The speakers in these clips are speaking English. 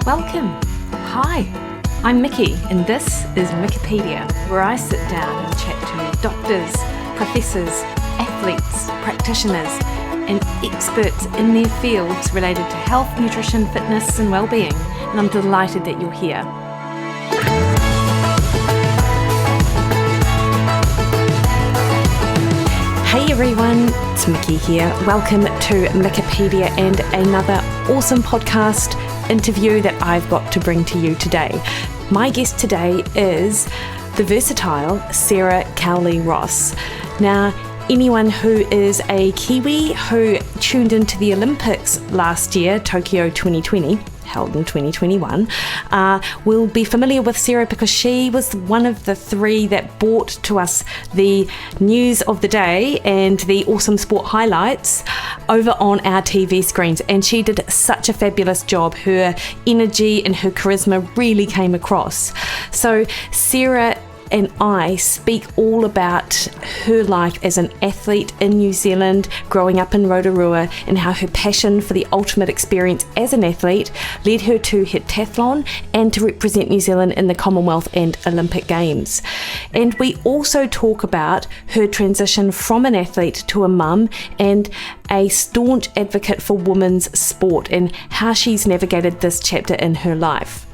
Welcome. Hi, I'm Mikki, and this is Mikkipedia, where I sit down and chat to doctors, professors, athletes, practitioners, and experts in their fields related to health, nutrition, fitness, and well-being. And I'm delighted that you're here. Hey everyone, it's Mikki here. Welcome to Mikkipedia and another awesome podcast interview that I've got to bring to you today. My guest today is the versatile Sarah Cowley Ross. Now, anyone who is a Kiwi who tuned into the Olympics last year, Tokyo 2020, held in 2021, will be familiar with Sarah because she was one of the three that brought to us the news of the day and the awesome sport highlights over on our TV screens, and she did such a fabulous job. Her energy and her charisma really came across. So Sarah and I speak all about her life as an athlete in New Zealand, growing up in Rotorua, and how her passion for the ultimate experience as an athlete led her to Heptathlon and to represent New Zealand in the Commonwealth and Olympic Games. And we also talk about her transition from an athlete to a mum and a staunch advocate for women's sport and how she's navigated this chapter in her life.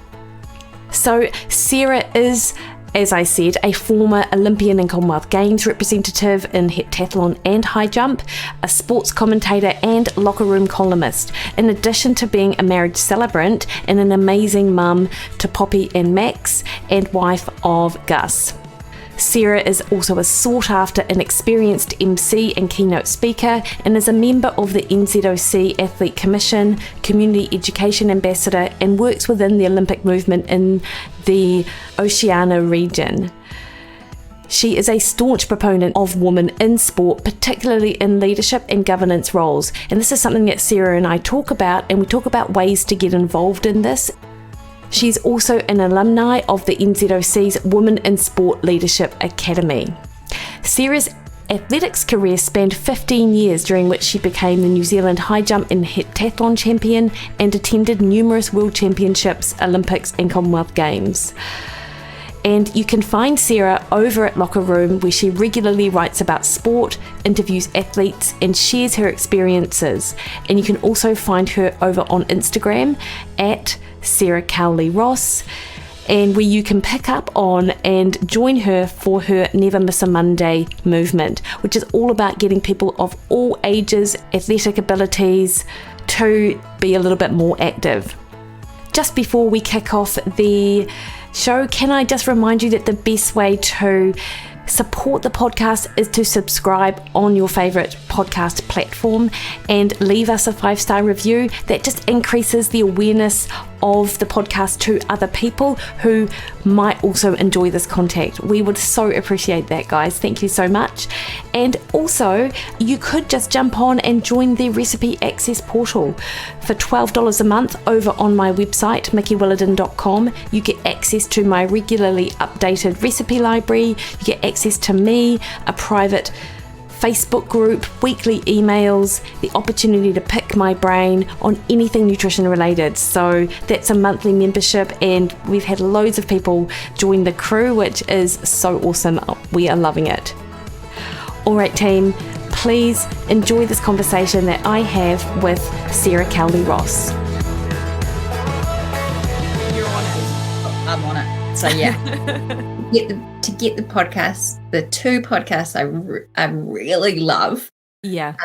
So Sarah is, as I said, a former Olympian and Commonwealth Games representative in heptathlon and high jump, a sports commentator and locker room columnist, in addition to being a marriage celebrant and an amazing mum to Poppy and Max and wife of Gus. Sarah is also a sought-after and experienced MC and keynote speaker and is a member of the NZOC Athlete Commission, Community Education Ambassador, and works within the Olympic movement in the Oceania region. She is a staunch proponent of women in sport, particularly in leadership and governance roles. And this is something that Sarah and I talk about, and we talk about ways to get involved in this. She's also an alumni of the NZOC's Women in Sport Leadership Academy. Sarah's athletics career spanned 15 years, during which she became the New Zealand high jump and heptathlon champion and attended numerous world championships, Olympics and Commonwealth Games. And you can find Sarah over at Locker Room, where she regularly writes about sport, interviews athletes, and shares her experiences. And you can also find her over on Instagram at Sarah Cowley Ross, and where you can pick up on and join her for her Never Miss a Monday movement, which is all about getting people of all ages, athletic abilities, to be a little bit more active. Just before we kick off the show, can I just remind you that the best way to support the podcast is to subscribe on your favourite podcast platform and leave us a 5-star review. That just increases the awareness of the podcast to other people who might also enjoy this content. We would so appreciate that, guys. Thank you so much. And also, you could just jump on and join the Recipe Access portal. For $12 a month over on my website, williden.com, you get access to my regularly updated recipe library. You get access to me, a private Facebook group, weekly emails, the opportunity to pick my brain on anything nutrition related. So that's a monthly membership, and we've had loads of people join the crew, which is so awesome. We are loving it. All right, team, please enjoy this conversation that I have with Sarah Cowley Ross. You're on it. I'm on it. So yeah. To get the podcast, the two podcasts I really love. Yeah.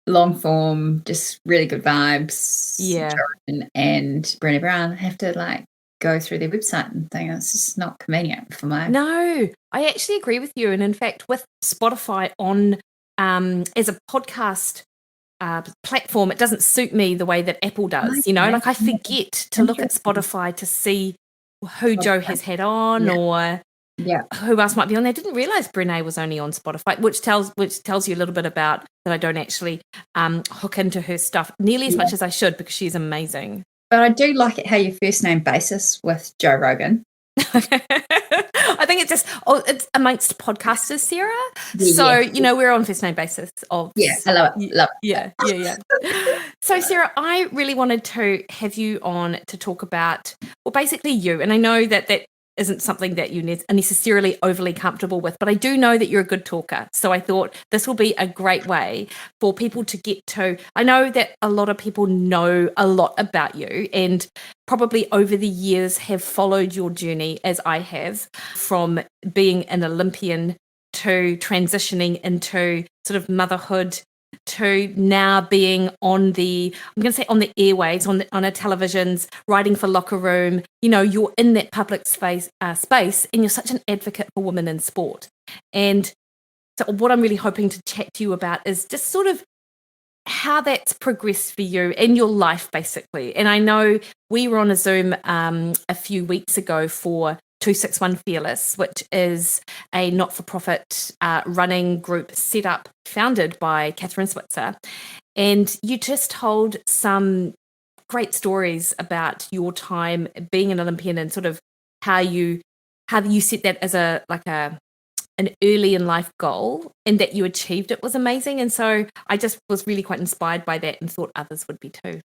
Long form, just really good vibes. Yeah. Jordan and Brené Brown have to go through their website and things. It's just not convenient for my. No, I actually agree with you. And in fact, with Spotify on as a podcast platform, it doesn't suit me the way that Apple does. I forget to look at Spotify to see who Joe has had on or who else might be on there. I didn't realise Brené was only on Spotify, which tells you a little bit about that I don't actually hook into her stuff nearly as much as I should, because she's amazing. But I do like it how your first name basis with Joe Rogan. I think it's just it's amongst podcasters, Sarah. Yeah, So yeah. We're on first name basis. Yeah, I love it. Love it. Yeah. So Sarah, I really wanted to have you on to talk about, well, basically you. And I know that isn't something that you are necessarily overly comfortable with, but I do know that you're a good talker. So I thought this will be a great way for people to get to. I know that a lot of people know a lot about you and probably over the years have followed your journey as I have, from being an Olympian to transitioning into sort of motherhood to now being on the airwaves, on our televisions, writing for Locker Room. You're in that public space, and you're such an advocate for women in sport. And so what I'm really hoping to chat to you about is just sort of how that's progressed for you in your life, basically. And I know we were on a Zoom a few weeks ago for 261 Fearless, which is a not-for-profit running group founded by Catherine Switzer. And you just told some great stories about your time being an Olympian and sort of how you set that as an early in life goal, and that you achieved it was amazing. And so I just was really quite inspired by that and thought others would be too.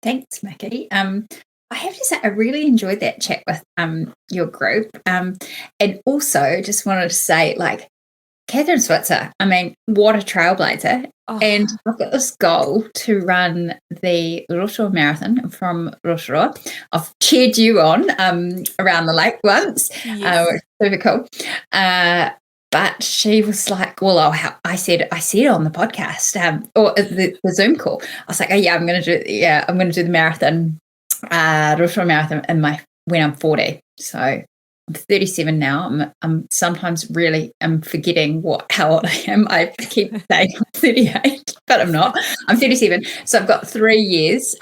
Thanks, Mikki. I have to say, I really enjoyed that chat with your group. And also just wanted to say, like, Catherine Switzer, I mean, what a trailblazer. Oh. And I've got this goal to run the Rotorua Marathon from Rotorua. I've cheered you on around the lake once, yes. Which is super cool. But she was like, well, I said on the podcast or the Zoom call, I was like, oh yeah, I'm going to do the marathon, Rotorua Marathon when I'm 40. So I'm 37 now. I'm sometimes really forgetting how old I am. I keep saying I'm 38, but I'm not. I'm 37. So I've got 3 years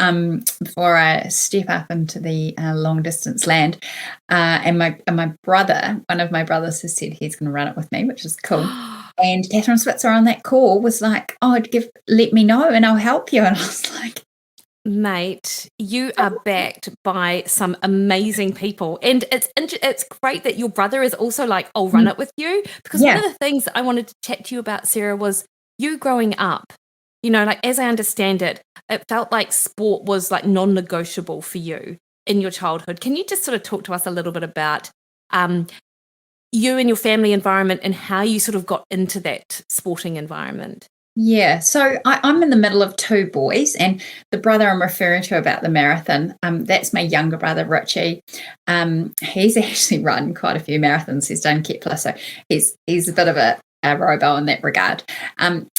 before I step up into the long distance land. And my brother, one of my brothers, has said he's going to run it with me, which is cool. And Catherine Switzer on that call was like, oh, let me know and I'll help you. And I was like, mate, you are backed by some amazing people, and it's great that your brother is also like, I'll run it with you, because one of the things that I wanted to chat to you about, Sarah, was you growing up. Like, as I understand it, it felt like sport was like non-negotiable for you in your childhood. Can you just sort of talk to us a little bit about you and your family environment and how you sort of got into that sporting environment? Yeah, so I'm in the middle of 2 boys, and the brother I'm referring to about the marathon, that's my younger brother, Richie. He's actually run quite a few marathons. He's done Kepler, so he's a bit of a robo in that regard.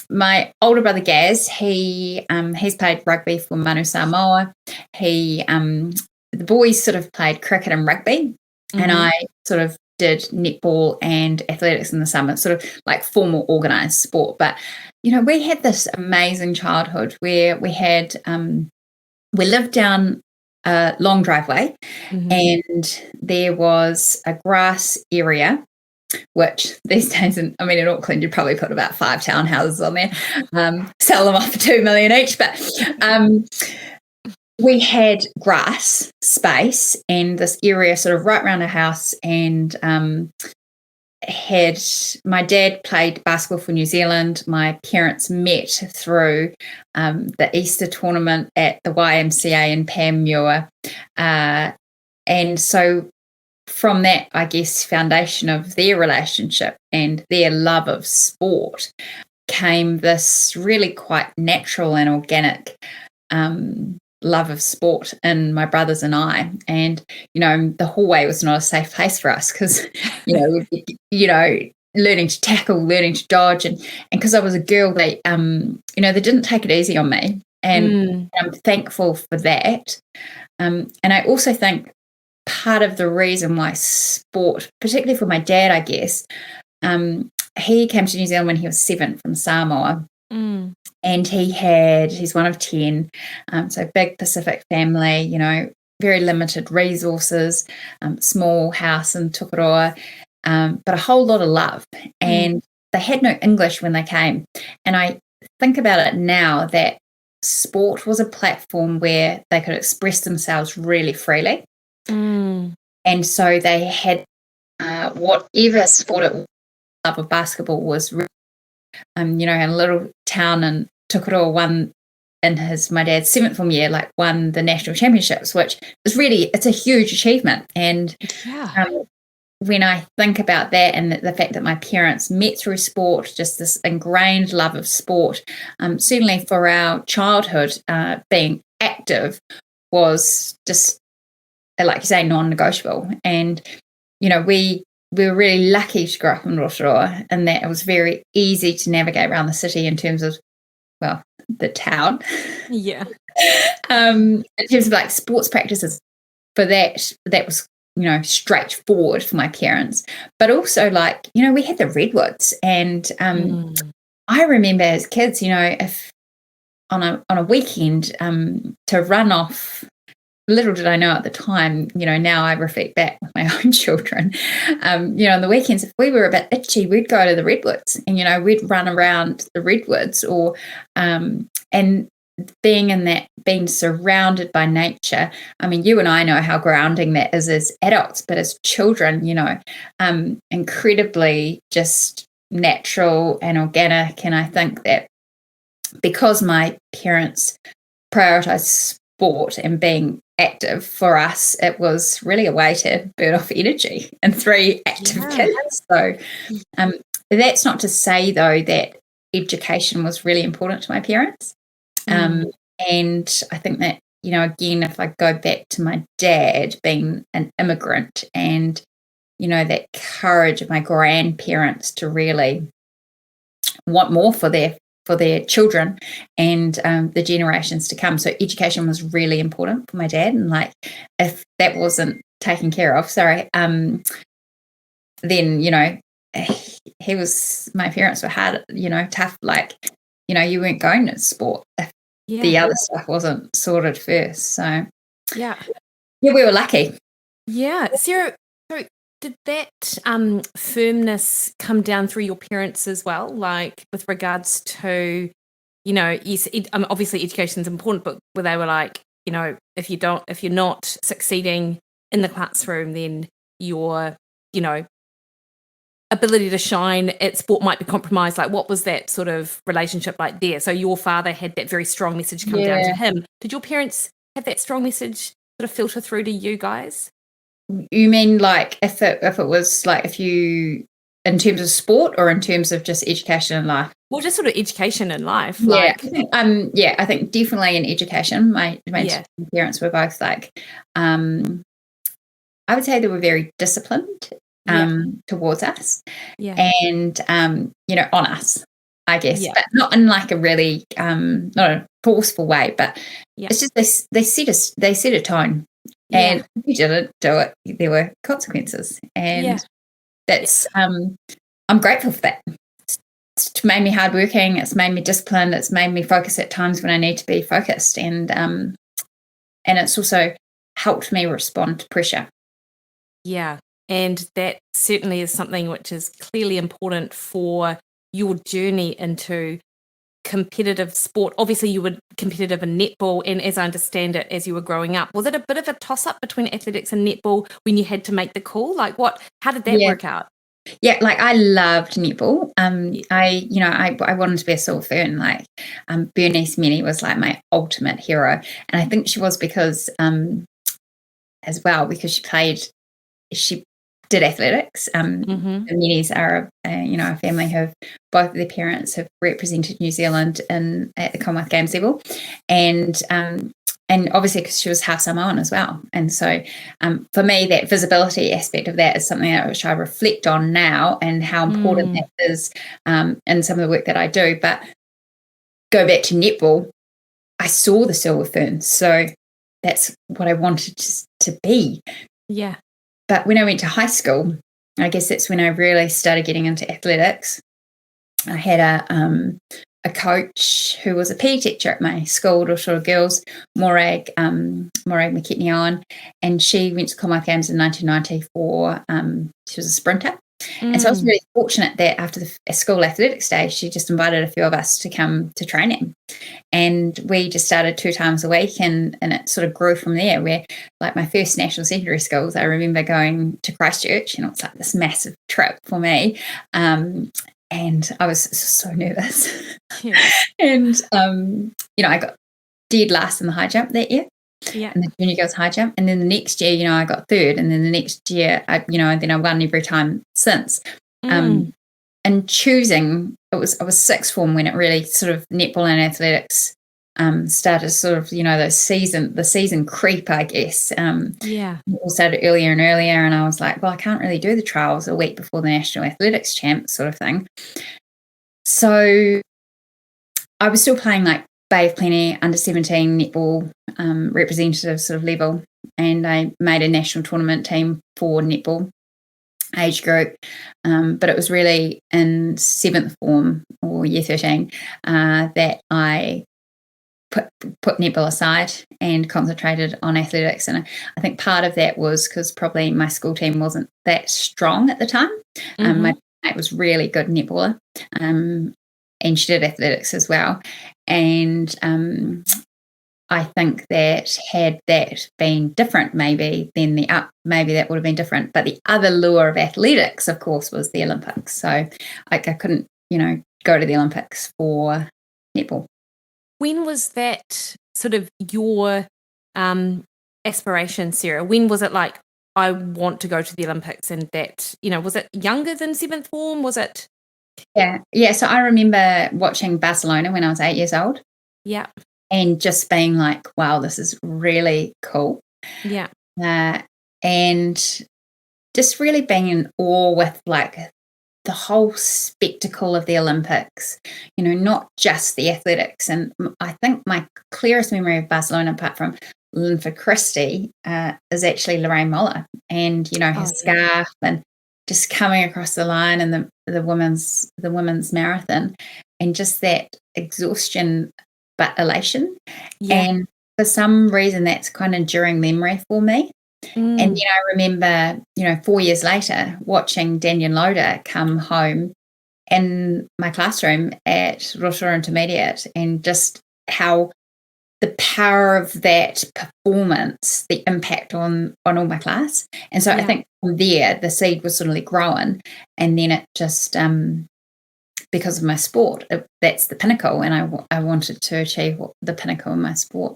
My older brother, Gaz, he's played rugby for Manu Samoa. The boys sort of played cricket and rugby, and I sort of did netball and athletics in the summer, sort of like formal organised sport. But we had this amazing childhood where we lived down a long driveway, and there was a grass area, which these days, in Auckland, you'd probably put about 5 townhouses on there, sell them off for 2 million each. But we had grass space and this area sort of right around our house, and my dad played basketball for New Zealand. My parents met through the Easter tournament at the YMCA in Panmure. And so from that, I guess, foundation of their relationship and their love of sport came this really quite natural and organic love of sport in my brothers and I. And the hallway was not a safe place for us, because learning to tackle, learning to dodge, and because I was a girl, they they didn't take it easy on me, and I'm thankful for that. And I also think part of the reason why sport, particularly for my dad, I guess, he came to New Zealand when he was 7 from Samoa. And he's one of 10, so big Pacific family, very limited resources, small house in Tukuroa, but a whole lot of love. And they had no English when they came. And I think about it now that sport was a platform where they could express themselves really freely. And so they had whatever sport it was, love of basketball was, in a little town in Tukaro, won in my dad's 7th form year, won the national championships, which is it's a huge achievement. And when I think about that and the fact that my parents met through sport, just this ingrained love of sport, certainly for our childhood, being active was just, like you say, non-negotiable. And, we were really lucky to grow up in Rotorua, and that it was very easy to navigate around the city in terms of, the town. Yeah. In terms of sports practices, for that was, straightforward for my parents. But also we had the redwoods, and I remember as kids, if on a weekend to run off. Little did I know at the time, now I reflect back with my own children, on the weekends, if we were a bit itchy, we'd go to the redwoods and, we'd run around the redwoods or, and being surrounded by nature. I mean, you and I know how grounding that is as adults, but as children, incredibly just natural and organic. And I think that because my parents prioritized sport and being active, for us it was really a way to burn off energy, and 3 active kids. So that's not to say though that education was really important to my parents, and I think that again, if I go back to my dad being an immigrant, and that courage of my grandparents to really want more for their children and the generations to come. So education was really important for my dad, and if that wasn't taken care of, then my parents were hard, tough. You weren't going to sport if the other stuff wasn't sorted first. So yeah, we were lucky. Yeah, Sarah. So did that firmness come down through your parents as well, with regards to, yes, obviously education is important, but where they were if you're not succeeding in the classroom, then your, ability to shine at sport might be compromised. What was that sort of relationship like there? So your father had that very strong message come down to him. Did your parents have that strong message sort of filter through to you guys? You mean if it was if you, in terms of sport or in terms of just education in life? Well, just sort of education in life. I think definitely in education. My parents were both I would say they were very disciplined towards us, and on us, I guess, but not in a really not a forceful way, but it's just they set a tone. And if you didn't do it, there were consequences. And that's, I'm grateful for that. It's made me hardworking. It's made me disciplined. It's made me focus at times when I need to be focused. And it's also helped me respond to pressure. Yeah. And that certainly is something which is clearly important for your journey into competitive sport. Obviously you were competitive in netball, and as I understand it, as you were growing up, was it a bit of a toss-up between athletics and netball when you had to make the call? How did that work out? I loved netball. I wanted to be a silver fern. Bernice Mini was my ultimate hero, and I think she was because she did athletics. The Minis are a family who have, both of their parents have represented New Zealand at the Commonwealth Games level, and obviously because she was half Samoan as well. And so for me, that visibility aspect of that is something which I reflect on now, and how important that is in some of the work that I do. But go back to netball, I saw the silver ferns, so that's what I wanted to be. Yeah. But when I went to high school, I guess that's when I really started getting into athletics. I had a coach who was a PE teacher at my school, Rotorua Girls, Morag McKetney, and she went to Commonwealth Games in 1990 she was a sprinter, And so I was really fortunate that after the school athletics day, she just invited a few of us to come to training. And we just started 2 times a week, and it sort of grew from there, where like my first national secondary schools, I remember going to Christchurch, and it was like this massive trip for me. And I was so nervous. Yeah. And, I got dead last in the high jump that year. Yeah. And the junior girls high jump. And then the next year, I got third. And then the next year, then I won every time since. And choosing, I was sixth form when it really sort of netball and athletics started sort of, the season creep, I guess. It all started earlier and earlier. And I was like, well, I can't really do the trials a week before the National Athletics Champ sort of thing. So I was still playing like Bay of Plenty, under 17 netball representative sort of level. And I made a national tournament team for netball age group. But it was really in 7th form or year 13 that I put netball aside and concentrated on athletics. And I think part of that was because probably my school team wasn't that strong at the time. My mate was really good netballer, and she did athletics as well. And I think that had that been different, maybe maybe that would have been different. But the other lure of athletics, of course, was the Olympics. So I couldn't, go to the Olympics for netball. When was that sort of your aspiration, Sarah? When was it like, I want to go to the Olympics? And that, was it younger than 7th form? Was it? Yeah. So I remember watching Barcelona when I was 8 years old. Yeah. And just being like, wow, this is really cool. Yeah. And just really being in awe with like the whole spectacle of the Olympics, not just the athletics. And I think my clearest memory of Barcelona, apart from Linford Christie, is actually Lorraine Moller and, her scarf and just coming across the line in the women's marathon, and just that exhaustion but elation. Yeah. And for some reason that's quite an enduring memory for me. And then I remember, 4 years later, watching Daniel Loader come home in my classroom at Rotorua Intermediate, and just how the power of that performance, the impact on all my class. And so I think from there, the seed was suddenly growing, and then it just, because of my sport, that's the pinnacle, and I wanted to achieve the pinnacle in my sport.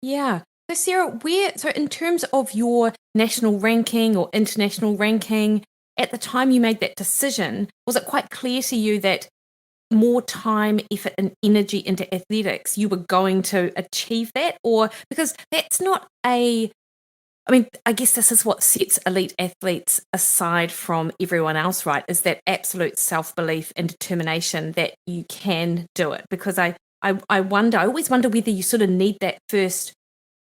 Yeah. So Sarah, so in terms of your national ranking or international ranking, at the time you made that decision, was it quite clear to you that more time, effort and energy into athletics, you were going to achieve that? Or because that's not I guess this is what sets elite athletes aside from everyone else, right? Is that absolute self-belief and determination that you can do it. Because I always wonder whether you sort of need that first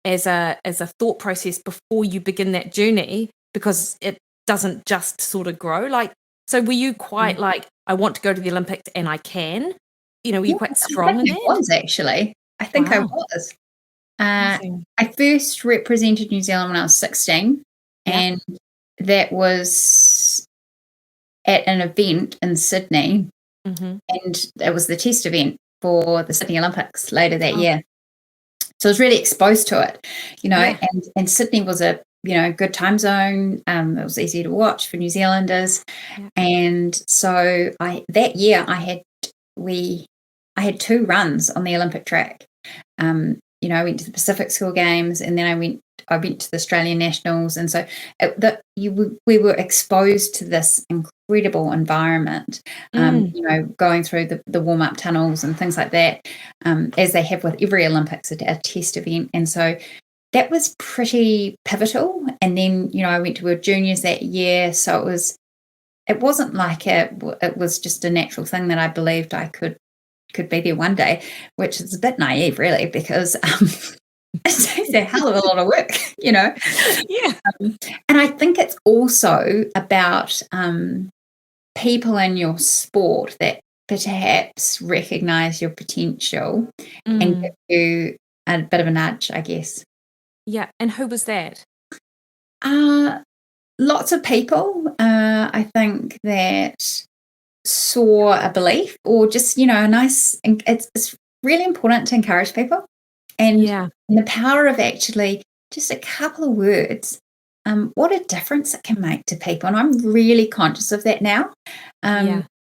as a thought process before you begin that journey, because it doesn't just sort of grow. Like, so were you quite like, I want to go to the Olympics and I can? Were you quite strong in that? I was actually. I think I was. I first represented New Zealand when I was 16, and that was at an event in Sydney, and it was the test event for the Sydney Olympics later that year. So I was really exposed to it, and Sydney was a, good time zone. It was easy to watch for New Zealanders. Yeah. And so that year I had 2 runs on the Olympic track. I went to the Pacific School Games, and then I went to the Australian Nationals. And so we were exposed to this incredible environment, going through the warm-up tunnels and things like that, as they have with every Olympics, a test event. And so that was pretty pivotal. And then, I went to World Juniors that year. So it wasn't like it was just a natural thing that I believed I could be there one day, which is a bit naive, really, because it takes a hell of a lot of work, Yeah. And I think it's also about people in your sport that perhaps recognise your potential and give you a bit of a nudge, I guess. Yeah. And who was that? lots of people, I think, that saw a belief or just, a nice, it's really important to encourage people. And the power of actually just a couple of words, what a difference it can make to people. And I'm really conscious of that now,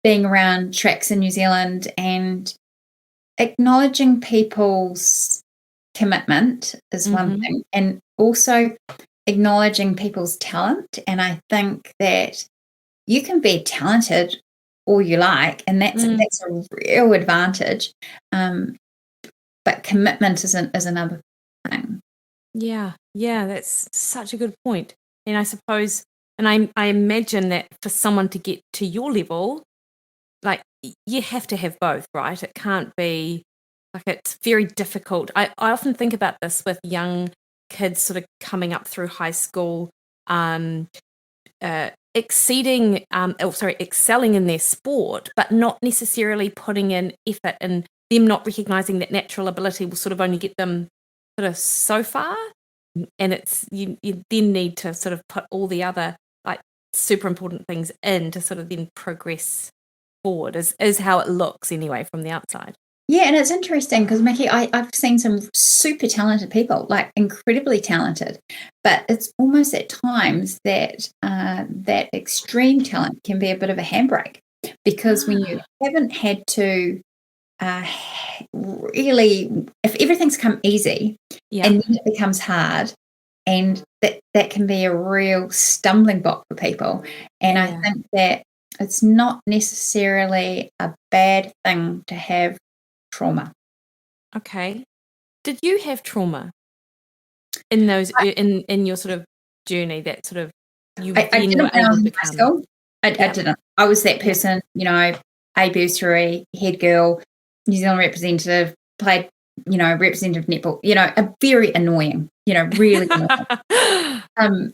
being around tracks in New Zealand and acknowledging people's commitment is one thing, and also acknowledging people's talent. And I think that you can be talented all you like, and that's a real advantage. But commitment is another thing. Yeah, that's such a good point. And I suppose, and I imagine that for someone to get to your level, like you have to have both, right? It can't be like, it's very difficult. I often think about this with young kids sort of coming up through high school, excelling in their sport, but not necessarily putting in effort, and them not recognizing that natural ability will sort of only get them sort of so far. And it's you then need to sort of put all the other like super important things in to sort of then progress forward, is how it looks anyway from the outside. Yeah, and it's interesting because, Mikki, I've seen some super talented people, like incredibly talented, but it's almost at times that that extreme talent can be a bit of a handbrake, because when you haven't had to really, if everything's come easy and then it becomes hard, and that can be a real stumbling block for people. And I think that it's not necessarily a bad thing to have trauma. Okay. Did you have trauma in those in your sort of journey that sort of you I didn't were able to become? high school. I didn't. I was that person, A bursary, head girl, New Zealand representative, played, representative netball, a very annoying, really annoying.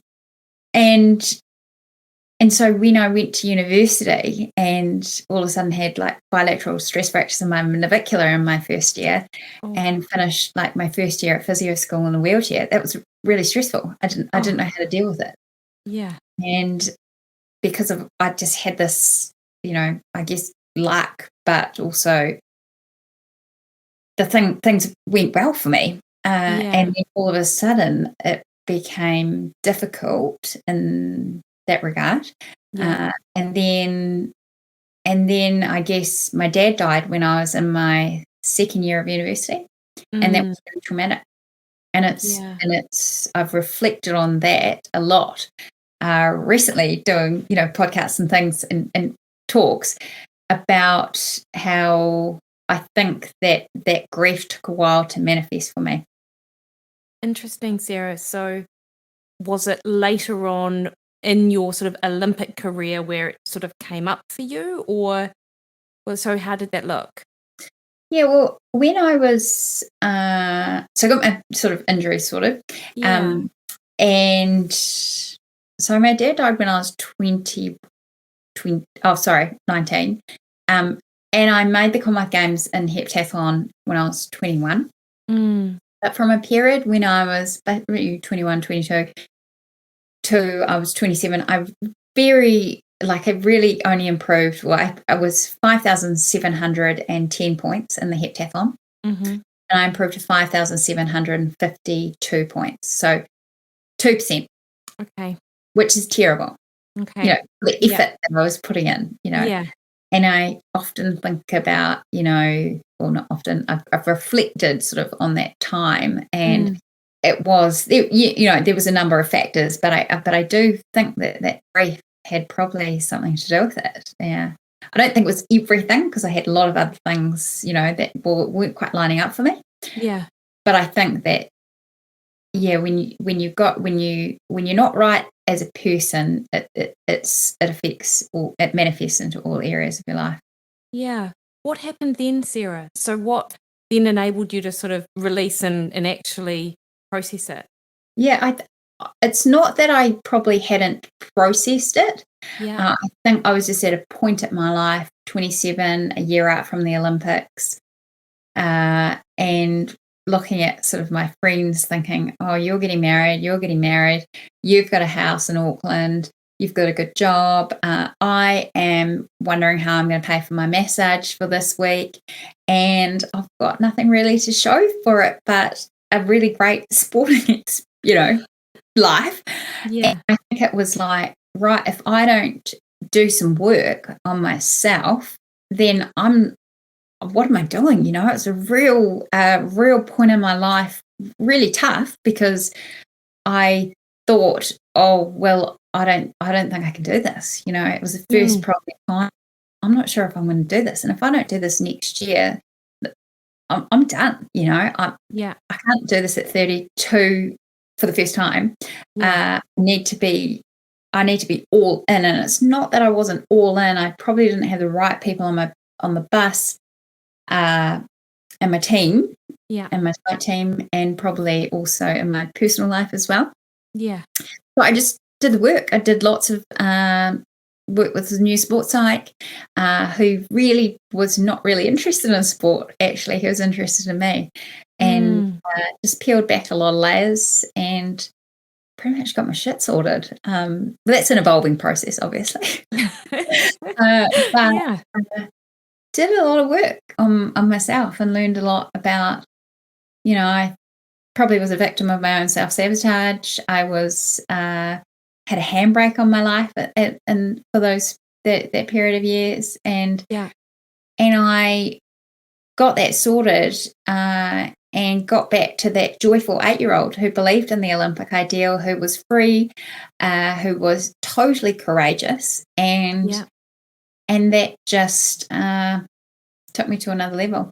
And so when I went to university and all of a sudden had like bilateral stress fractures in my navicular in my first year, and finished like my first year at physio school in a wheelchair, that was really stressful. I didn't know how to deal with it. Yeah. And because I just had this, I guess luck, but also things went well for me. And then all of a sudden it became difficult in that regard. And then I guess my dad died when I was in my second year of university, and that was really traumatic. And it's I've reflected on that a lot recently, doing podcasts and things and talks about how I think that grief took a while to manifest for me. Interesting, Sarah. So was it later on in your sort of Olympic career where it sort of came up for you, or so how did that look? Yeah, well, when I was so I got my sort of injury sorted, and so my dad died when I was 19, and I made the Commonwealth Games in Heptathlon when I was 21. But from a period when I was 21, 22 to I was 27, I really only improved. Well, I was 5,710 points in the Heptathlon, and I improved to 5,752 points. So 2%. Okay. Which is terrible. Okay. The effort that I was putting in, Yeah. And I often think about, well, not often, I've reflected sort of on that time, and it was, there was a number of factors, but I do think that grief had probably something to do with it. Yeah. I don't think it was everything, because I had a lot of other things, that weren't quite lining up for me. Yeah. But I think that, when you're not right as a person, it affects, or it manifests into all areas of your life. Yeah. What happened then, Sarah? So what then enabled you to sort of release and actually process it? Yeah, it's not that I probably hadn't processed it. Yeah. I think I was just at a point at my life, 27, a year out from the Olympics, and looking at sort of my friends thinking, oh, you're getting married, you've got a house in Auckland, you've got a good job. I am wondering how I'm going to pay for my massage for this week. And I've got nothing really to show for it, but a really great sporting, life. Yeah. And I think it was like, right, if I don't do some work on myself, then what am I doing? It's a real point in my life, really tough, because I thought, oh, well, I don't think I can do this. It was the first probably time. I'm not sure if I'm going to do this. And if I don't do this next year, I'm done. I can't do this at 32 for the first time. I need to be all in. And it's not that I wasn't all in. I probably didn't have the right people on the bus, and my team, and my site team, and probably also in my personal life as well. Yeah. So I just did the work. I did lots of work with the new sports psych, who really was not really interested in sport. Actually, he was interested in me, and just peeled back a lot of layers and pretty much got my shit sorted. But that's an evolving process, obviously. But did a lot of work on myself and learned a lot about, I probably was a victim of my own self-sabotage. I was had a handbrake on my life and for that period of years, and I got that sorted and got back to that joyful 8-year-old who believed in the Olympic ideal, who was free, who was totally courageous, and that just took me to another level,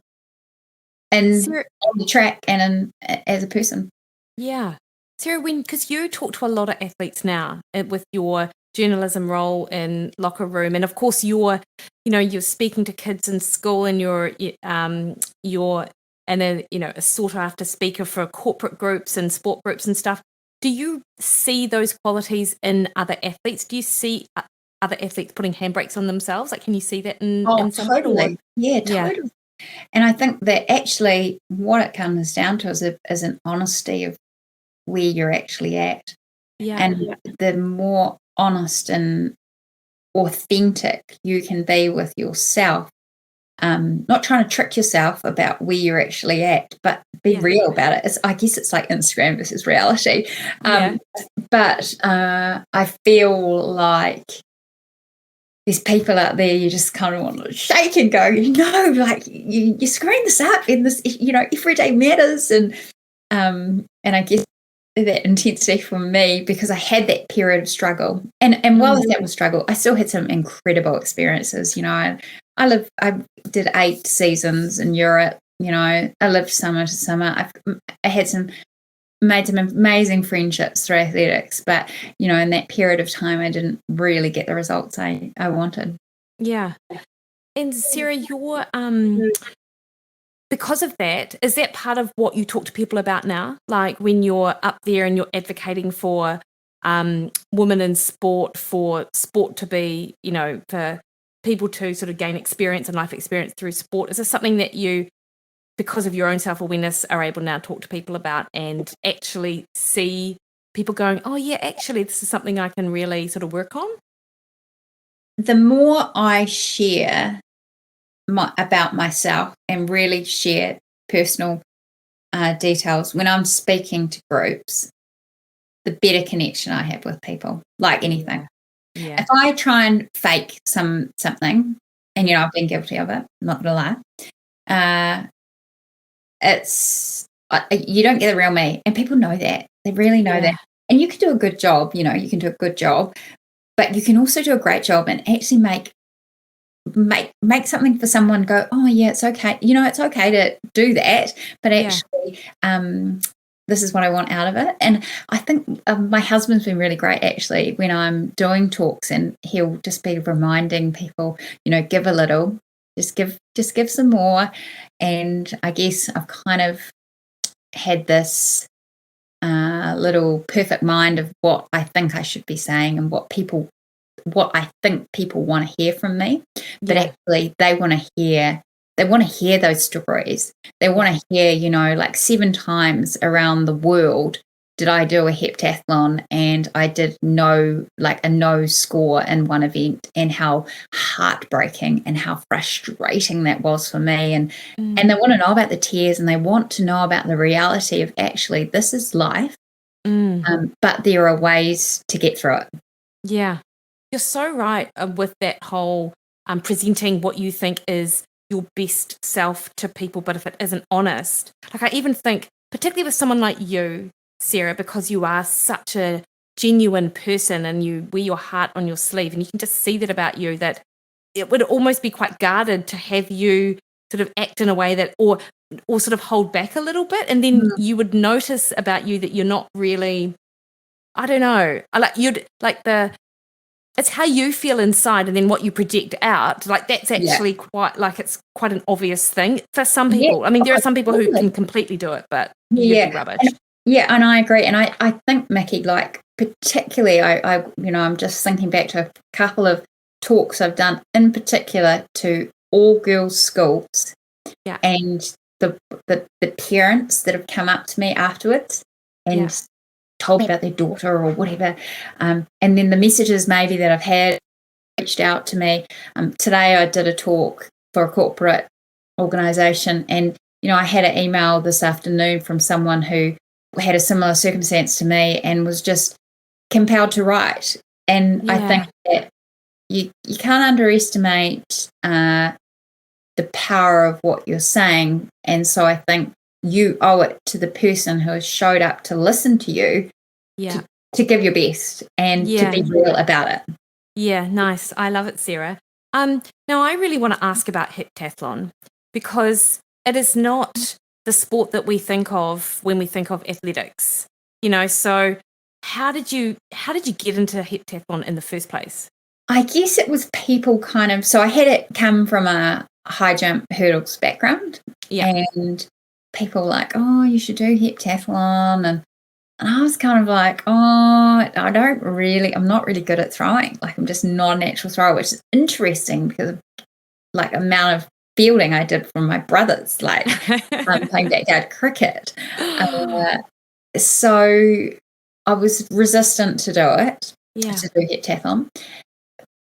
and on the track and as a person. Yeah. Sarah, because you talk to a lot of athletes now with your journalism role in locker room, and of course you're speaking to kids in school, and you're a sought after speaker for corporate groups and sport groups and stuff. Do you see those qualities in other athletes? Do you see other athletes putting handbrakes on themselves? Like, can you see that in someone? Totally. Yeah, totally. And I think that actually what it comes down to is an honesty of where you're actually at. And the more honest and authentic you can be with yourself, not trying to trick yourself about where you're actually at, but be real about it. I guess it's like Instagram versus reality. But I feel like there's people out there you just kind of want to shake and go, like you're screwing this up, and this, every day matters. And I guess that intensity for me, because I had that period of struggle, and while that was struggle, I still had some incredible experiences. I did 8 seasons in Europe. I lived summer to summer. I had made some amazing friendships through athletics, but in that period of time I didn't really get the results I wanted. And Sarah, you're because of that, is that part of what you talk to people about now? Like when you're up there and you're advocating for women in sport, for sport to be, for people to sort of gain experience and life experience through sport, is this something that you, because of your own self-awareness, are able now to talk to people about and actually see people going, oh yeah, actually this is something I can really sort of work on? The more I share about myself and really share personal details when I'm speaking to groups, the better connection I have with people, like anything. If I try and fake something, and I've been guilty of it, I'm not gonna lie, you don't get the real me, and people know that. They really know that. And you can do a good job, but you can also do a great job and actually make something for someone go, oh yeah, it's okay. It's okay to do that, but actually, this is what I want out of it. And I think my husband's been really great actually when I'm doing talks, and he'll just be reminding people, give a little, just give some more. And I guess I've kind of had this little perfect mind of what I think I should be saying and what I think people want to hear from me. But actually they want to hear they want to hear those stories. They want to hear, you know, like 7 times around the world did I do a heptathlon and I did no score in one event, and how heartbreaking and how frustrating that was for me. And they want to know about the tears, and they want to know about the reality of actually this is life, but there are ways to get through it. Yeah, you're so right with that whole presenting what you think is your best self to people, but if it isn't honest, like I even think, particularly with someone like you, Sarah, because you are such a genuine person and you wear your heart on your sleeve, and you can just see that about you, that it would almost be quite guarded to have you sort of act in a way that, or sort of hold back a little bit, and then you would notice about you that you're not really, I don't know, it's how you feel inside and then what you project out. Like that's actually quite, like it's quite an obvious thing for some people. Yeah. I mean, there are some people who can completely do it, but you'd be rubbish. And I agree. And I think, Mikki, like particularly, I you know, I'm just thinking back to a couple of talks I've done in particular to all girls schools, and the parents that have come up to me afterwards and told me about their daughter or whatever, and then the messages maybe that I've had reached out to me. Today I did a talk for a corporate organisation, and you know, I had an email this afternoon from someone who had a similar circumstance to me and was just compelled to write. And I think that you can't underestimate the power of what you're saying. And so I think you owe it to the person who has showed up to listen to you to give your best and to be real about it. Yeah, nice. I love it, Sarah. Now I really want to ask about heptathlon, because it is not the sport that we think of when we think of athletics. You know, so how did you get into heptathlon in the first place? I guess it was people kind of, so I had it come from a high jump hurdles background, and people were like, oh, you should do heptathlon, and I was kind of like, oh, I'm not really good at throwing. Like, I'm just not a natural thrower, which is interesting because of, like, amount of fielding I did from my brothers, like playing backyard cricket. So I was resistant to do it, to do heptathlon.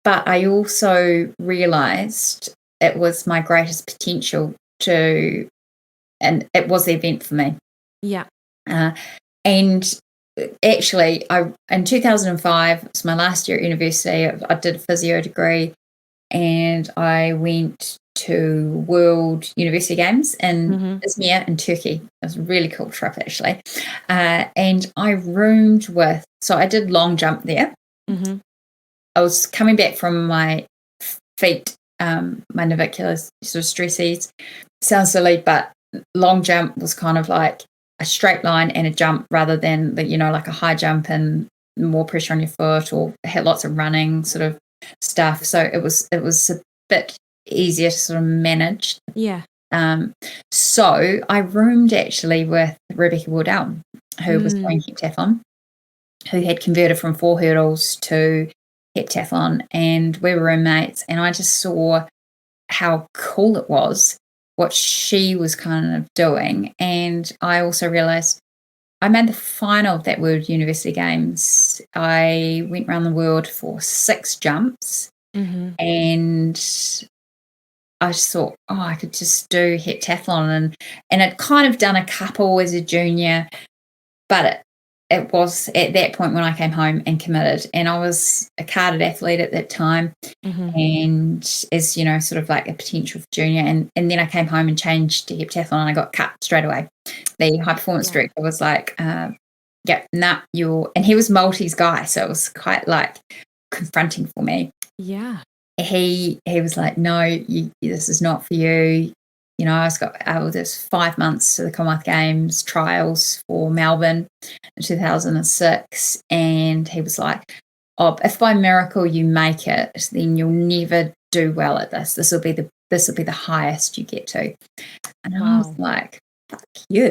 But I also realised it was my greatest potential and it was the event for me. Yeah. And actually, in 2005, it was my last year at university. I did a physio degree, and I went to World University Games in Izmir in Turkey. It was a really cool trip, actually. And I roomed with, so I did long jump there. I was coming back from my feet, my navicular sort of stresses. Sounds silly, but long jump was kind of like a straight line and a jump rather than like a high jump and more pressure on your foot, or had lots of running sort of stuff. So it was a bit easier to sort of manage. Yeah. So I roomed actually with Rebecca Wardell, who was doing heptathlon, who had converted from 4 hurdles to heptathlon, and we were roommates, and I just saw how cool it was what she was kind of doing. And I also realised I made the final of that World University Games. I went around the world for 6 jumps, and I just thought, oh, I could just do heptathlon, and I'd kind of done a couple as a junior, but it was at that point when I came home and committed, and I was a carded athlete at that time, and as sort of like a potential junior, and then I came home and changed to heptathlon, and I got cut straight away. The high performance director was like, and he was Maltese guy, so it was quite like confronting for me. Yeah. He was like, no, this is not for you. There's 5 months to the Commonwealth Games trials for Melbourne in 2006, and he was like, oh, if by miracle you make it, then you'll never do well at this. This will be the highest you get to. And I was like, fuck you,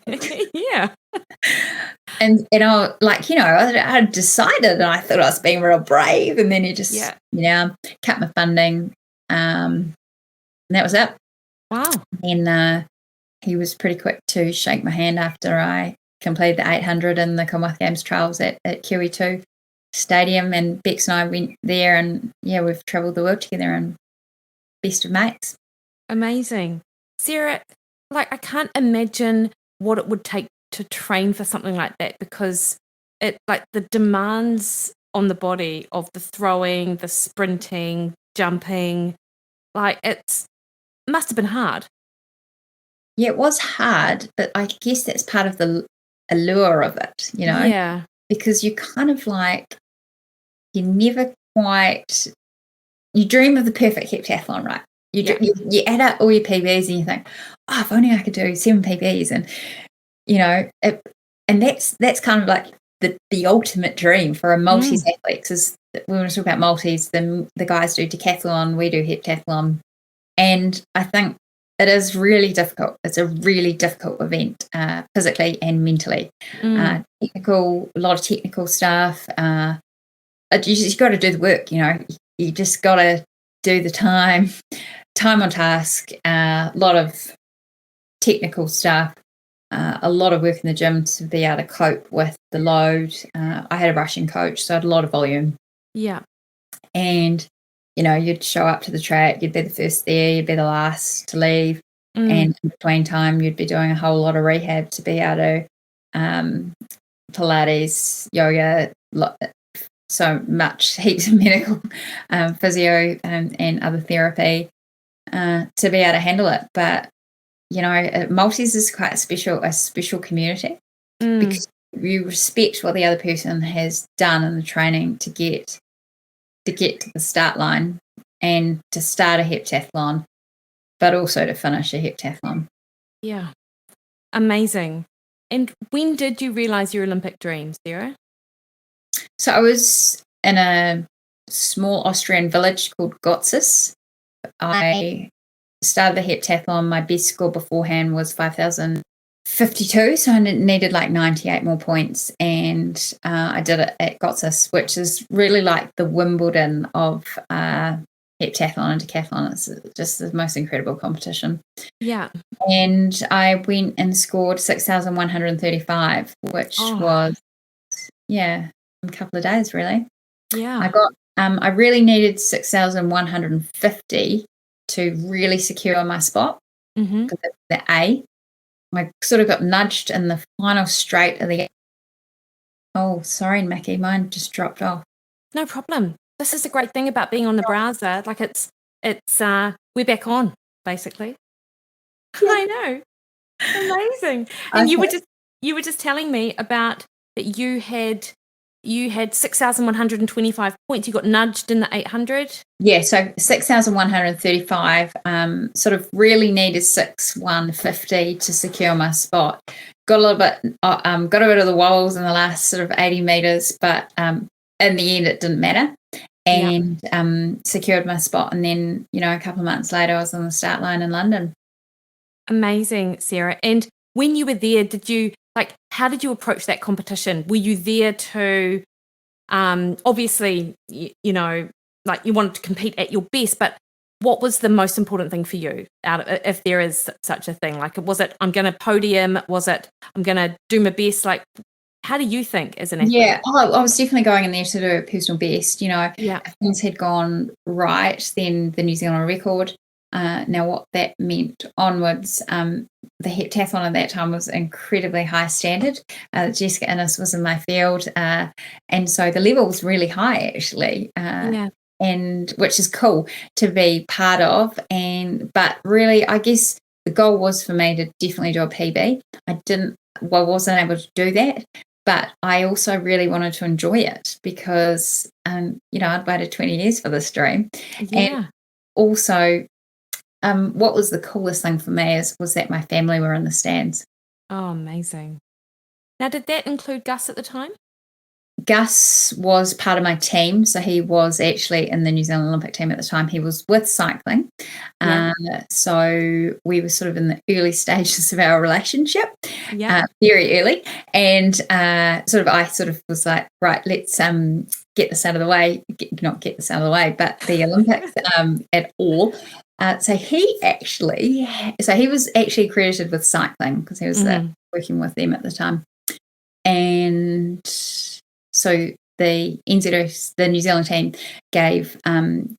like, yeah. And I had decided, and I thought I was being real brave, and then he just cut my funding, and that was it. Wow. And he was pretty quick to shake my hand after I completed the 800 in the Commonwealth Games trials at QE2 Stadium. And Bex and I went there, and we've travelled the world together and best of mates. Amazing. Sarah, like, I can't imagine what it would take to train for something like that, because it, like, the demands on the body of the throwing, the sprinting, jumping, like, must have been hard. Yeah, it was hard, but I guess that's part of the allure of it, Yeah. because you kind of you never quite, you dream of the perfect heptathlon, right? You add up all your PBs and you think, oh, if only I could do 7 PBs, and and that's kind of like the ultimate dream for a multis athlete. Because when we talk about multis, the guys do decathlon, we do heptathlon, and I think it is really difficult. It's a really difficult event, physically and mentally. Technical, a lot of technical stuff. You just got to do the work. You just got to do the time on task. A lot of technical stuff. A lot of work in the gym to be able to cope with the load. I had a rushing coach, so I had a lot of volume. Yeah. And you'd show up to the track, you'd be the first there, you'd be the last to leave. And in between time, you'd be doing a whole lot of rehab to be able to Pilates, yoga, so much, heaps of medical, physio and other therapy to be able to handle it. But, multis is quite a special community because you respect what the other person has done in the training to get to the start line and to start a heptathlon, but also to finish a heptathlon. Yeah. Amazing. And when did you realise your Olympic dream, Sarah? So I was in a small Austrian village called Gotzis. I started the heptathlon. My best score beforehand was 5,052, so I needed 98 more points, and I did it at Gotzis, which is really like the Wimbledon of heptathlon and decathlon. It's just the most incredible competition. Yeah. And I went and scored 6,135, which was a couple of days, really. Yeah. I got I really needed 6,150 to really secure my spot. The A. I sort of got nudged in the final straight of the. Oh, sorry, Mikki, mine just dropped off. No problem. This is the great thing about being on the browser. Like it's we're back on, basically. I know. Amazing. And Okay. you were just telling me about that you had 6,125 points. You got nudged in the 800. Yeah, so 6,135. Sort of really needed 6,150 to secure my spot. Got a little bit, got a bit of the wobbles in the last sort of 80 meters, but in the end it didn't matter. And secured my spot. And then, a couple of months later, I was on the start line in London. Amazing, Sarah. And when you were there, how did you approach that competition? Were you there to, obviously, you wanted to compete at your best, but what was the most important thing for you if there is such a thing? Like, was it, I'm going to podium? Was it, I'm going to do my best? Like, how do you think as an athlete? Yeah, I was definitely going in there to do a personal best. If things had gone right, then the New Zealand record. Now, what that meant onwards, the heptathlon at that time was incredibly high standard. Jessica Innes was in my field, and so the level was really high, actually. And which is cool to be part of. But really, I guess the goal was for me to definitely do a PB. I wasn't able to do that. But I also really wanted to enjoy it because, I'd waited 20 years for this dream. Yeah. And also, what was the coolest thing for me was that my family were in the stands. Oh, amazing. Now, did that include Gus at the time? Gus was part of my team, so he was actually in the New Zealand Olympic team at the time. He was with cycling. So we were sort of in the early stages of our relationship, very early. And I was like, right, let's get this out of the way. Not get this out of the way, but the Olympics at all. So he was actually accredited with cycling because he was working with them at the time. And so the NZO, the New Zealand team gave,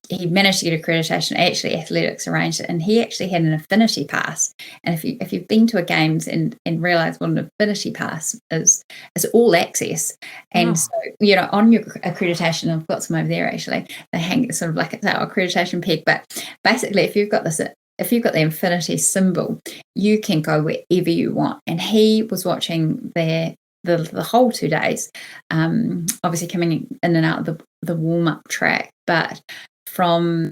he managed to get accreditation. Actually, athletics arranged it, and he actually had an affinity pass. And if you've been to a games and realised what an affinity pass is all access. And so, on your accreditation, I've got some over there actually, they hang sort of like it's our accreditation peg. But basically, if you've got the infinity symbol, you can go wherever you want. And he was watching the whole 2 days, obviously coming in and out of the warm-up track, but from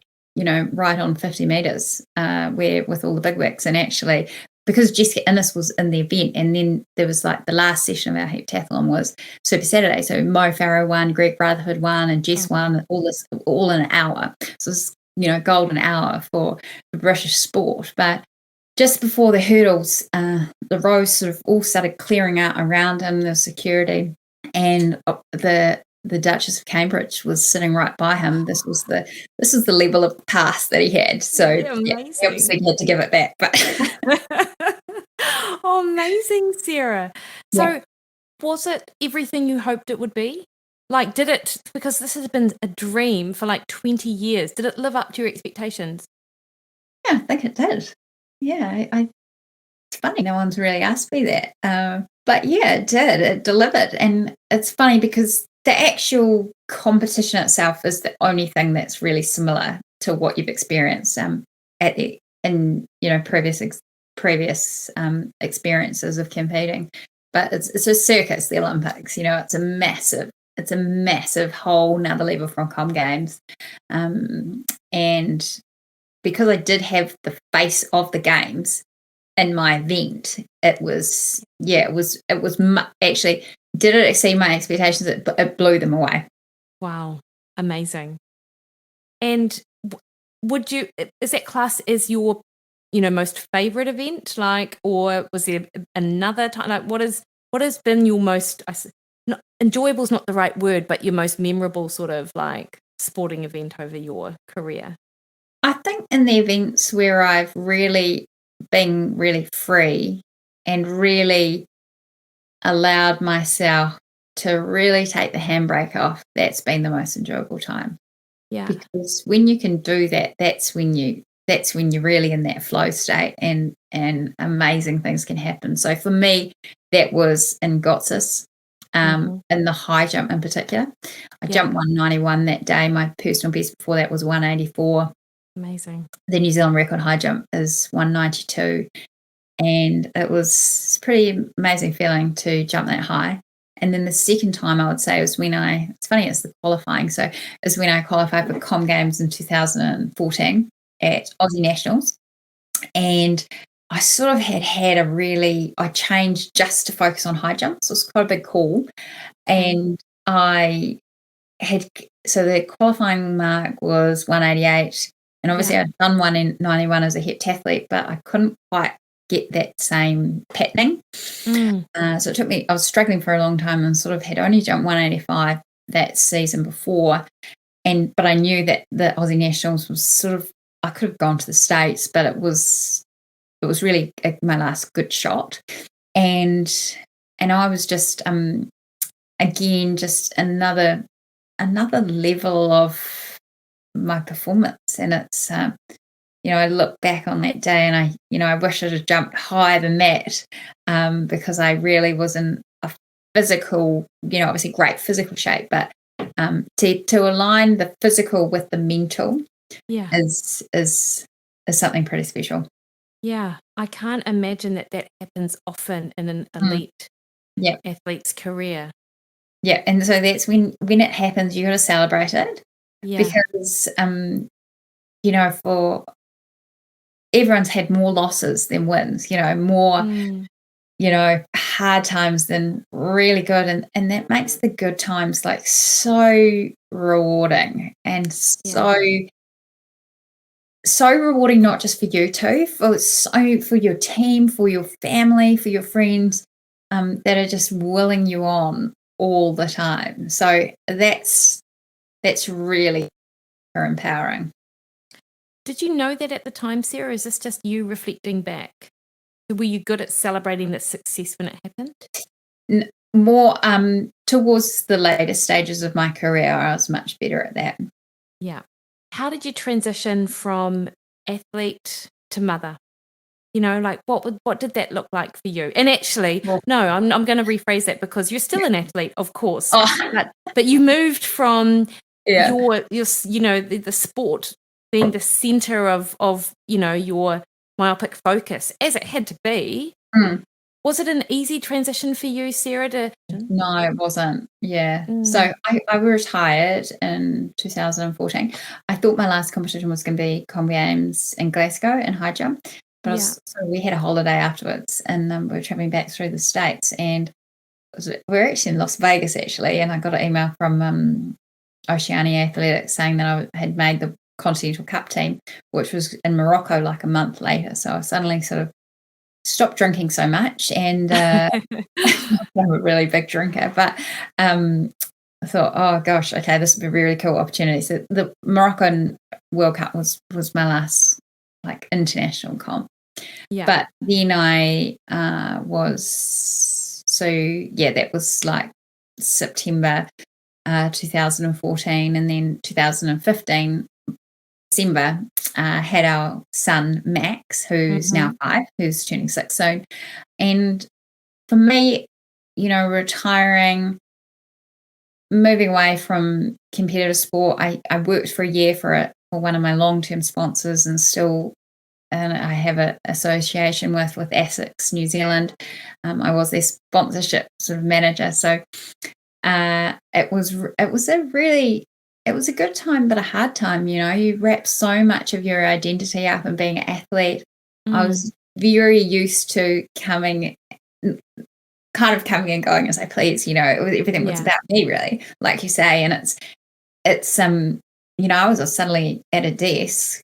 right on 50 metres where with all the big wicks. And actually, because Jessica Innes was in the event, and then there was like the last session of our Heptathlon was Super Saturday, so Mo Farrow won, Greg Brotherhood won, and Jess won, all in an hour. So it's golden hour for British sport. But just before the hurdles, the rows sort of all started clearing out around him, the security, and the Duchess of Cambridge was sitting right by him. This was the level of pass that he had. So he obviously had to give it back. But oh, amazing, Sarah. So was it everything you hoped it would be? Like, did it, because this has been a dream for like 20 years, did it live up to your expectations? Yeah, I think it did. Yeah, it's funny, no one's really asked me that. But yeah, it did. It delivered. And it's funny because the actual competition itself is the only thing that's really similar to what you've experienced in previous experiences of competing. But it's a circus, the Olympics. It's a massive whole nother level from Com Games. And because I did have the face of the games in my event, actually, did it exceed my expectations? It blew them away. Wow, amazing. And is that class is your, most favorite event, like, or was there another time? Like, what has been your most, enjoyable is not the right word, but your most memorable sort of like sporting event over your career? I think in the events where I've really been really free and really allowed myself to really take the handbrake off, that's been the most enjoyable time. Yeah. Because when you can do that, that's when you're really in that flow state, and amazing things can happen. So for me, that was in Gotsis, in the high jump in particular. I jumped 191 that day. My personal best before that was 184. Amazing. The New Zealand record high jump is 192. And it was a pretty amazing feeling to jump that high. And then the second time I would say was when it's funny, it's the qualifying. So is when I qualified for Com Games in 2014 at Aussie Nationals. And I sort of I changed just to focus on high jumps. So it was quite a big call. And so the qualifying mark was 188. And obviously I'd done 191 as a heptathlete, but I couldn't quite get that same patterning. So it took me, I was struggling for a long time and sort of had only jumped 185 that season before. But I knew that the Aussie Nationals was sort of, I could have gone to the States, but it was really my last good shot. And I was just, again, just another level of my performance. And it's, I look back on that day and I wish I'd have jumped higher than that, because I really was in a physical, obviously great physical shape, but to align the physical with the mental is something pretty special. Yeah, I can't imagine that happens often in an elite athlete's career. Yeah, and so that's when it happens, you got to celebrate it, because for everyone's had more losses than wins, more hard times than really good, and that makes the good times like so rewarding and so rewarding, not just for you two, for your team, for your family, for your friends, that are just willing you on all the time. So that's really empowering. Did you know that at the time, Sarah? Is this just you reflecting back? Were you good at celebrating that success when it happened? More towards the later stages of my career, I was much better at that. Yeah. How did you transition from athlete to mother? Like what did that look like for you? And actually, no, I'm going to rephrase that, because you're still an athlete, of course, but you moved from your the sport being the center of your myopic focus, as it had to be. Was it an easy transition for you, Sarah? No, it wasn't. Yeah. So I retired in 2014. I thought my last competition was going to be Combi Games in Glasgow in high jump, but so we had a holiday afterwards, and we were traveling back through the States, and we're actually in Las Vegas actually, and I got an email from Oceania Athletics saying that I had made the Continental Cup team, which was in Morocco like a month later. So I suddenly sort of stopped drinking so much, and I'm a really big drinker, but I thought, oh gosh, okay, this would be a really cool opportunity. So the Moroccan World Cup was my last like international comp. But then I that was like September 2014, and then 2015 December, had our son Max, who's now 5, who's turning 6 soon. And for me, retiring, moving away from competitive sport, I worked for a year for one of my long-term sponsors, and I have an association with Essex, New Zealand. I was their sponsorship sort of manager. So it was a good time, but a hard time. You wrap so much of your identity up in being an athlete. I was very used to coming and going as I please. Everything was about me, really, like you say. And it's I was suddenly at a desk,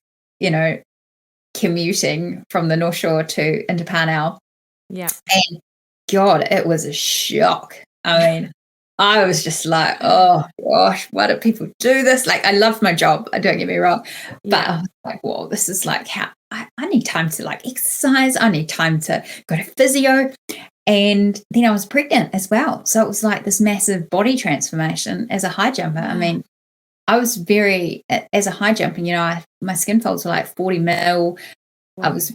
commuting from the North Shore into Parnell. Yeah. And God, it was a shock. I mean, I was just like, oh gosh, why do people do this? Like, I love my job, don't get me wrong, but I was like, whoa, this is like how I need time to like exercise. I need time to go to physio. And then I was pregnant as well. So it was like this massive body transformation as a high jumper. I mean, I was as a high jumper, my skin folds were like 40 mil. I was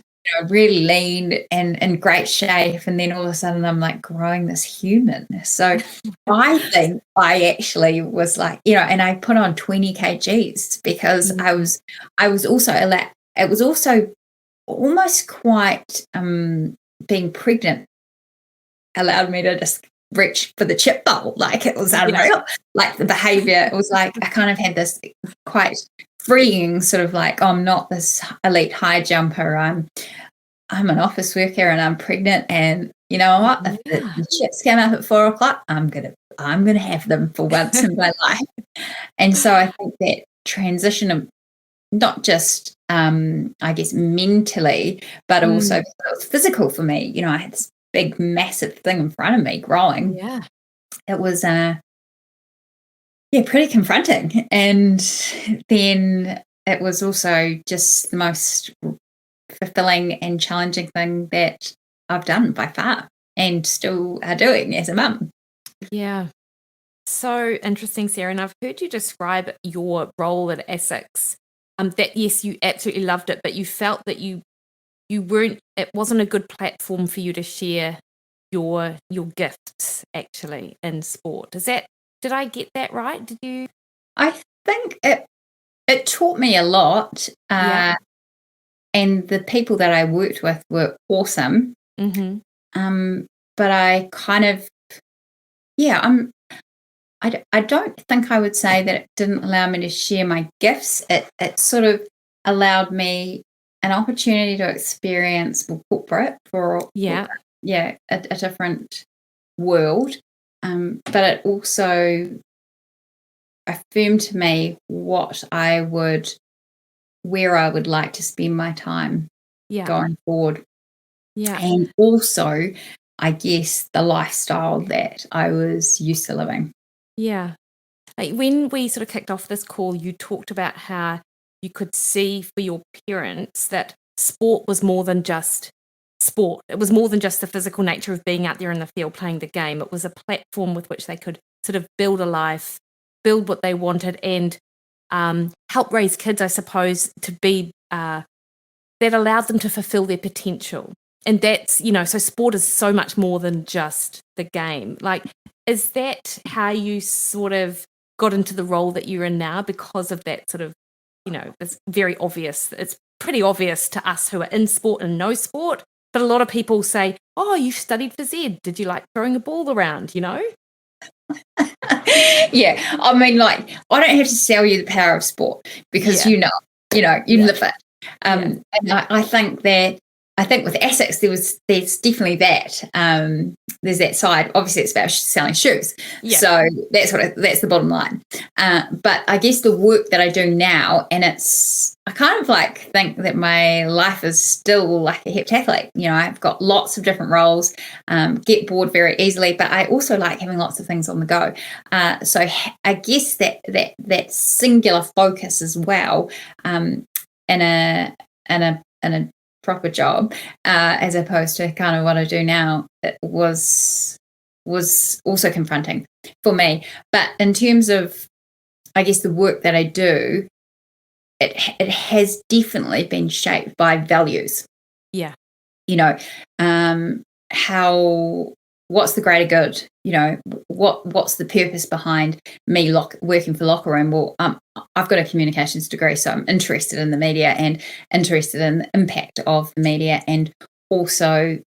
really lean and in great shape, and then all of a sudden I'm like growing this human. So I think I actually was like, and I put on 20 kgs because I was also it was also almost quite being pregnant allowed me to just reach for the chip bowl. Like, it was unreal. Like, the behavior, it was like I kind of had this quite freeing sort of like, oh, I'm not this elite high jumper. I'm an office worker and I'm pregnant, and you know what? If the chips came up at 4:00, I'm gonna have them for once in my life. And so I think that transition of not just I guess mentally, but also it was physical for me. I had this big massive thing in front of me growing. Yeah. It was pretty confronting. And then it was also just the most fulfilling and challenging thing that I've done by far, and still are doing as a mum. Yeah. So interesting, Sarah. And I've heard you describe your role at Essex. That yes, you absolutely loved it, but you felt that you weren't. It wasn't a good platform for you to share your gifts actually in sport. Did I get that right? Did you? I think it taught me a lot. And the people that I worked with were awesome. But I kind of, I don't think I would say that it didn't allow me to share my gifts. It sort of allowed me an opportunity to experience corporate a different world. But it also affirmed to me where I would like to spend my time going forward. Yeah. And also, I guess, the lifestyle that I was used to living. Yeah. Like, when we sort of kicked off this call, you talked about how you could see for your parents that sport was more than just sport. It was more than just the physical nature of being out there in the field playing the game. It was a platform with which they could sort of build a life, build what they wanted, and help raise kids, I suppose, to be that allowed them to fulfill their potential. And that's, so sport is so much more than just the game. Like, is that how you sort of got into the role that you're in now because of that sort of, it's very obvious. It's pretty obvious to us who are in sport and know sport. But a lot of people say, oh, you studied phys ed. Did you like throwing a ball around, Yeah. I mean, like, I don't have to sell you the power of sport because you live it. And I think with Essex, there's definitely that. There's that side. Obviously, it's about selling shoes. Yeah. So that's the bottom line. But I guess the work that I do now, and I kind of like think that my life is still like a heptathlete. I've got lots of different roles, get bored very easily, but I also like having lots of things on the go. So I guess that singular focus as well, in a proper job, as opposed to kind of what I do now, it was also confronting for me. But in terms of, I guess, the work that I do, it has definitely been shaped by values. Yeah. What's the greater good? What's the purpose behind me working for Locker Room? Well, I've got a communications degree, so I'm interested in the media and interested in the impact of the media, and also,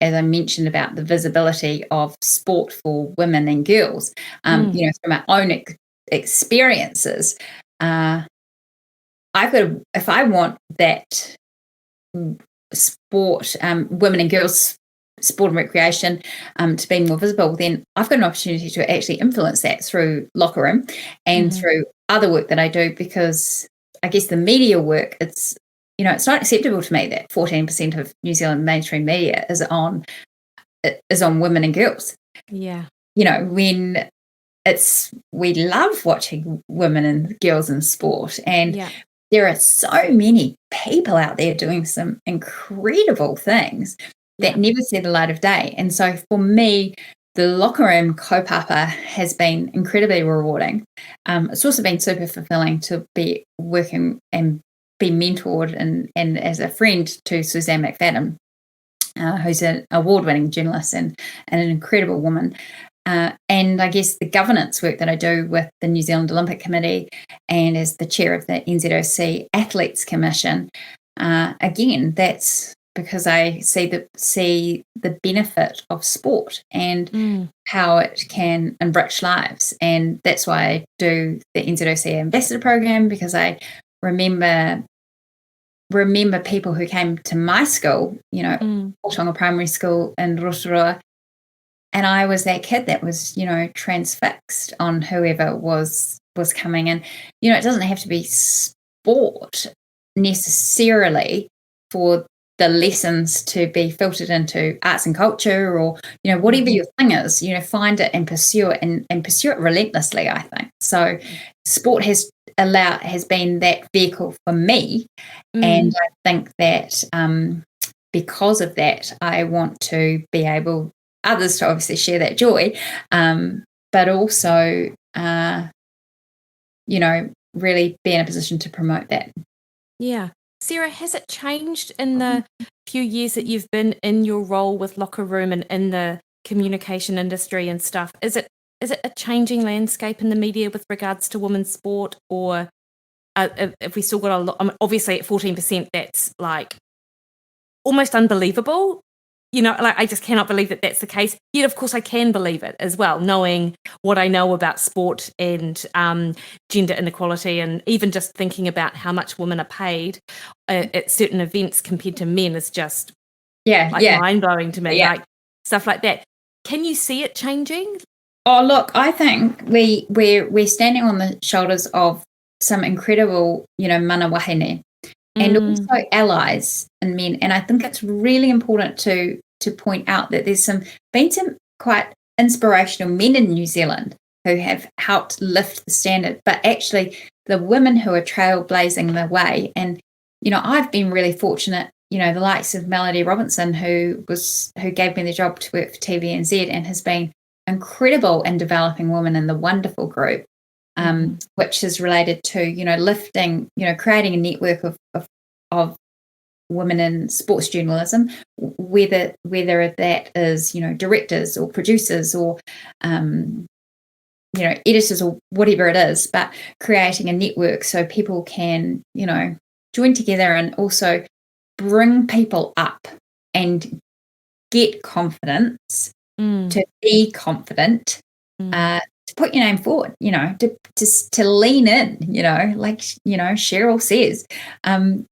as I mentioned about the visibility of sport for women and girls, from my own experiences, if I want that sport, women and girls sport and recreation to be more visible, then I've got an opportunity to actually influence that through Locker Room and through other work that I do, because I guess the media work, it's not acceptable to me that 14% of New Zealand mainstream media is on women and girls. Yeah. When we love watching women and girls in sport, and there are so many people out there doing some incredible things that never see the light of day. And so for me, the Locker Room kaupapa has been incredibly rewarding. It's also been super fulfilling to be working and be mentored and as a friend to Suzanne McFadden, who's an award-winning journalist and an incredible woman. And I guess the governance work that I do with the New Zealand Olympic Committee and as the chair of the NZOC Athletes Commission, again, that's because I see the benefit of sport and how it can enrich lives. And that's why I do the NZOC Ambassador Program, because I remember people who came to my school, Otonga Primary School in Rotorua, and I was that kid that was, transfixed on whoever was coming in. It doesn't have to be sport necessarily for the lessons to be filtered into arts and culture, or whatever your thing is, find it and pursue it, and pursue it relentlessly, I think. So sport has been that vehicle for me, and I think that because of that, I want to be able others to obviously share that joy, but also really be in a position to promote that. Yeah. Sarah, has it changed in the few years that you've been in your role with Locker Room and in the communication industry and stuff? Is it a changing landscape in the media with regards to women's sport, or if we still got a lot? Obviously, at 14%, that's like almost unbelievable. I just cannot believe that that's the case. Yet, of course, I can believe it as well, knowing what I know about sport and gender inequality, and even just thinking about how much women are paid at certain events compared to men is just mind-blowing to me, like stuff like that. Can you see it changing? Oh, look, I think we're standing on the shoulders of some incredible, mana wahine, and also allies and men. And I think it's really important to point out that there's been some quite inspirational men in New Zealand who have helped lift the standard, but actually the women who are trailblazing the way. And, I've been really fortunate, the likes of Melody Robinson, who gave me the job to work for TVNZ and has been incredible in developing women in the wonderful group, which is related to, lifting, creating a network of women in sports journalism, whether that is, directors or producers or, editors or whatever it is, but creating a network so people can, join together and also bring people up and get confidence to be confident, to put your name forward, to lean in, like, Cheryl says,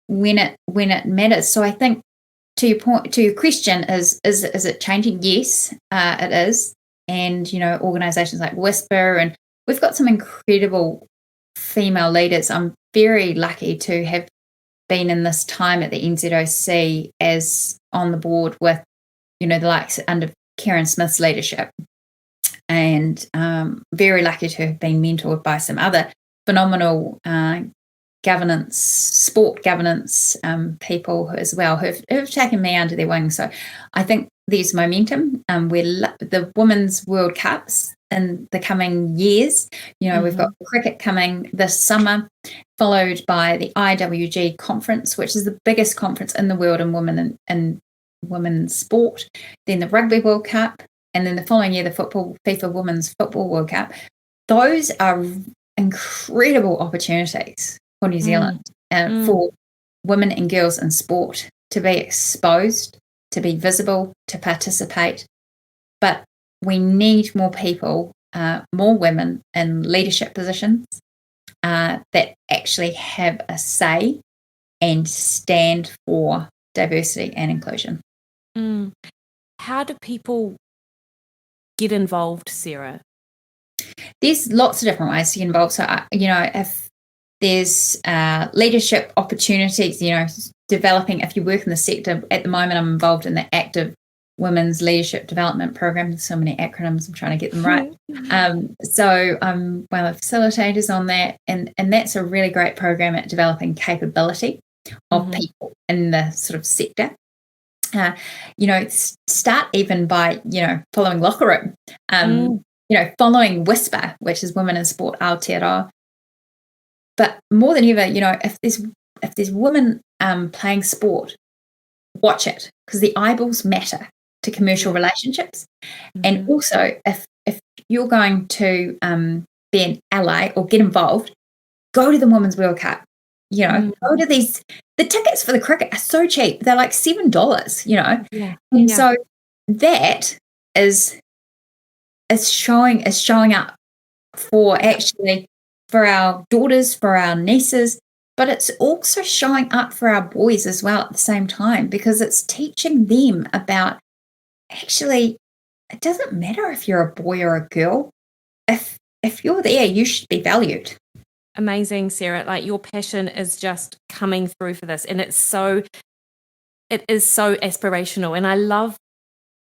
when it matters. So I think to your question is it changing? Yes, it is. And, organizations like Whisper, and we've got some incredible female leaders. I'm very lucky to have been in this time at the NZOC as on the board with, the likes under Karen Smith's leadership, and very lucky to have been mentored by some other phenomenal sport governance people as well who've taken me under their wing. So I think there's momentum. The Women's World Cups in the coming years, we've got cricket coming this summer, followed by the IWG conference, which is the biggest conference in the world in women and women's sport, then the Rugby World Cup, and then the following year the FIFA Women's Football World Cup. Those are incredible opportunities for New Zealand and for women and girls in sport to be exposed, to be visible, to participate. But we need more people, more women in leadership positions that actually have a say and stand for diversity and inclusion. How do people get involved, Sarah? There's lots of different ways to get involved. So, if there's leadership opportunities, developing, if you work in the sector, at the moment I'm involved in the active Women's Leadership Development Program. There's so many acronyms, I'm trying to get them right. So I'm one of the facilitators on that, and that's a really great program at developing capability of people in the sort of sector. Start even by, following Locker Room, following Whisper, which is Women in Sport Aotearoa. But more than ever, if there's women playing sport, watch it, because the eyeballs matter to commercial relationships. And also, if you're going to be an ally or get involved, go to the Women's World Cup. Go to these. The tickets for the cricket are so cheap; they're like $7. And so that is showing up for our daughters, for our nieces, but it's also showing up for our boys as well at the same time, because it's teaching them about actually it doesn't matter if you're a boy or a girl. If you're there, you should be valued. Amazing, Sarah. Like, your passion is just coming through for this, and it is so aspirational, and I love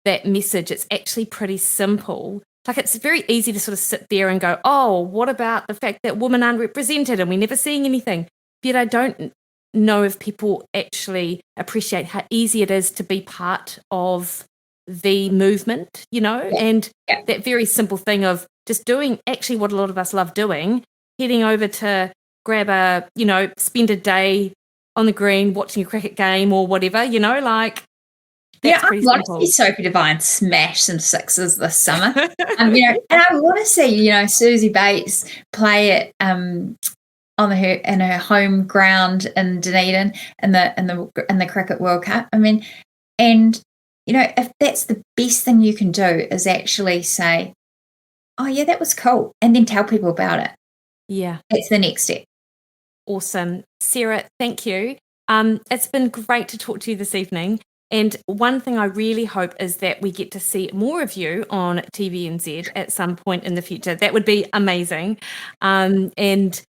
that message. It's actually pretty simple. Like, it's very easy to sort of sit there and go, oh, what about the fact that women aren't represented and we're never seeing anything? But I don't know if people actually appreciate how easy it is to be part of the movement, and that very simple thing of just doing actually what a lot of us love doing, heading over to grab spend a day on the green watching a cricket game or whatever, like, that's pretty simple. I want to see Sophie Devine smash some sixes this summer. And I want to see, Susie Bates play it in her home ground in Dunedin in the Cricket World Cup. I mean, and if that's the best thing you can do is actually say, oh yeah, that was cool, and then tell people about it. Yeah, it's the next step. Awesome, Sarah. Thank you. It's been great to talk to you this evening. And one thing I really hope is that we get to see more of you on TVNZ at some point in the future. That would be amazing. And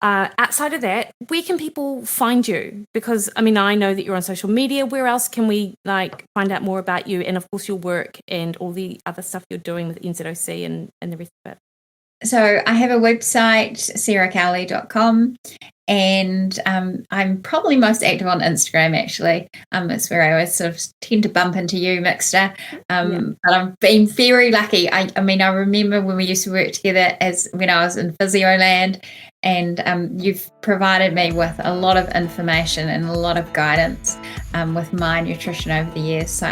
outside of that, where can people find you? Because, I know that you're on social media. Where else can we find out more about you, and of course your work and all the other stuff you're doing with NZOC and the rest of it? So I have a website, sarahcowley.com, and I'm probably most active on Instagram, actually. It's where I always sort of tend to bump into you, Mixter. But I've been very lucky. I mean, I remember when we used to work together when I was in Physioland, and you've provided me with a lot of information and a lot of guidance with my nutrition over the years. So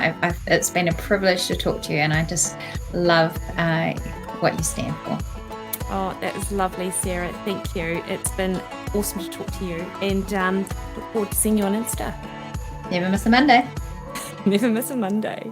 it's been a privilege to talk to you, and I just love what you stand for. Oh, that is lovely, Sarah. Thank you. It's been awesome to talk to you, and look forward to seeing you on Insta. Never miss a Monday. Never miss a Monday.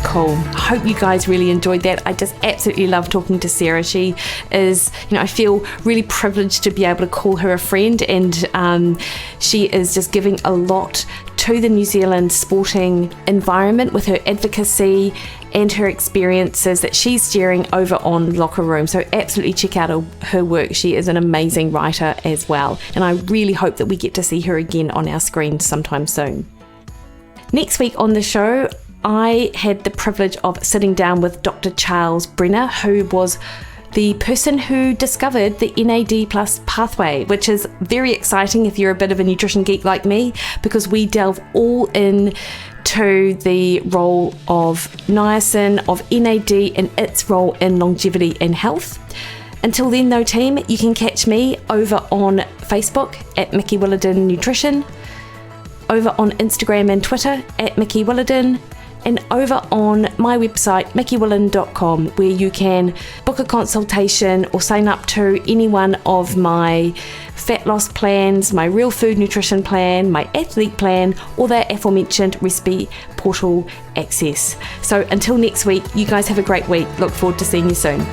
Cool. I hope you guys really enjoyed that. I just absolutely love talking to Sarah. She is, I feel really privileged to be able to call her a friend, and she is just giving a lot to the New Zealand sporting environment with her advocacy and her experiences that she's sharing over on Locker Room. So absolutely check out her work. She is an amazing writer as well. And I really hope that we get to see her again on our screens sometime soon. Next week on the show, I had the privilege of sitting down with Dr. Charles Brenner, who was the person who discovered the NAD plus pathway, which is very exciting if you're a bit of a nutrition geek like me, because we delve all in to the role of niacin, of NAD, and its role in longevity and health. Until then though, team, you can catch me over on Facebook at Mikki Williden Nutrition, over on Instagram and Twitter at Mikki Williden, and over on my website, mikkiwilliden.com, where you can book a consultation or sign up to any one of my fat loss plans, my real food nutrition plan, my athlete plan, or the aforementioned recipe portal access. So until next week, you guys have a great week. Look forward to seeing you soon.